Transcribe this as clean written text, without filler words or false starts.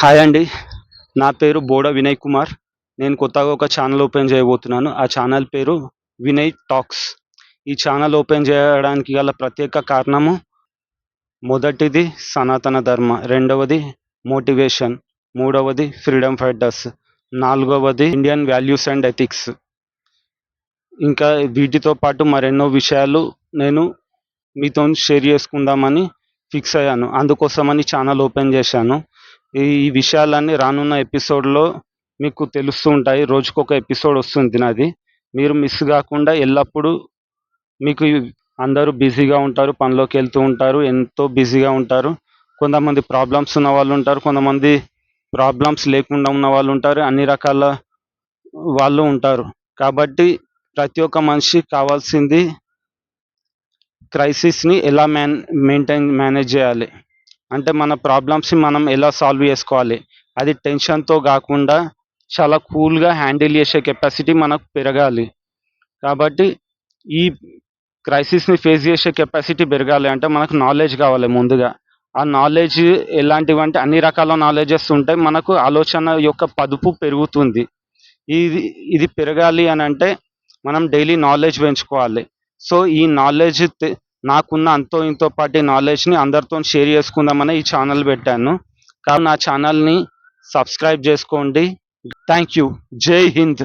Hi అండి. నా పేరు బోడ వినయ్ కుమార్. నేను కొత్తగా ఒక ఛానల్ ఓపెన్ చేయబోతున్నాను. ఆ ఛానల్ పేరు వినయ్ టాక్స్. ఈ ఛానల్ ఓపెన్ చేయడానికి గల ప్రత్యేక కారణము మొదటిది సనాతన ధర్మ, రెండవది మోటివేషన్, మూడవది ఫ్రీడమ్ ఫైటర్స్, నాలుగవది ఇండియన్ వాల్యూస్ అండ్ ఎథిక్స్. ఇంకా వీటితో పాటు మరెన్నో విషయాలు నేను మీతో షేర్ చేసుకుందామని ఫిక్స్ అయ్యాను. అందుకోసమని ఛానల్ ఓపెన్ చేశాను. ఈ విషయాలన్నీ రానున్న ఎపిసోడ్లో మీకు తెలుస్తూ ఉంటాయి. రోజుకొక ఎపిసోడ్ వస్తుంది నాది. మీరు మిస్ కాకుండా ఎల్లప్పుడూ మీకు అందరూ బిజీగా ఉంటారు, పనిలోకి వెళ్తూ ఉంటారు, ఎంతో బిజీగా ఉంటారు. కొంతమంది ప్రాబ్లమ్స్ ఉన్న వాళ్ళు ఉంటారు, కొంతమంది ప్రాబ్లమ్స్ లేకుండా ఉన్న వాళ్ళు ఉంటారు, అన్ని రకాల వాళ్ళు ఉంటారు. కాబట్టి ప్రతి ఒక్క మనిషి కావాల్సింది క్రైసిస్ని ఎలా మేనేజ్ చేయాలి, అంటే మన ప్రాబ్లమ్స్ని మనం ఎలా సాల్వ్ చేసుకోవాలి, అది టెన్షన్తో కాకుండా చాలా కూల్గా హ్యాండిల్ చేసే కెపాసిటీ మనకు పెరగాలి. కాబట్టి ఈ క్రైసిస్ని ఫేస్ చేసే కెపాసిటీ పెరగాలి అంటే మనకు నాలెడ్జ్ కావాలి ముందుగా. ఆ నాలెడ్జ్ ఎలాంటివంటే అన్ని రకాల నాలెడ్జెస్ ఉంటాయి. మనకు ఆలోచన యొక్క పదుపు పెరుగుతుంది. ఇది ఇది పెరగాలి అని అంటే మనం డైలీ నాలెడ్జ్ పెంచుకోవాలి. సో ఈ నాలెడ్జ్ నాకున్న అంతో ఇంతో పాటి నాలెడ్జ్ని అందరితో షేర్ చేసుకుందామని ఈ ఛానల్ పెట్టాను. కాబట్టి నా ఛానల్ని సబ్స్క్రైబ్ చేసుకోండి. Thank you. జై హింద్.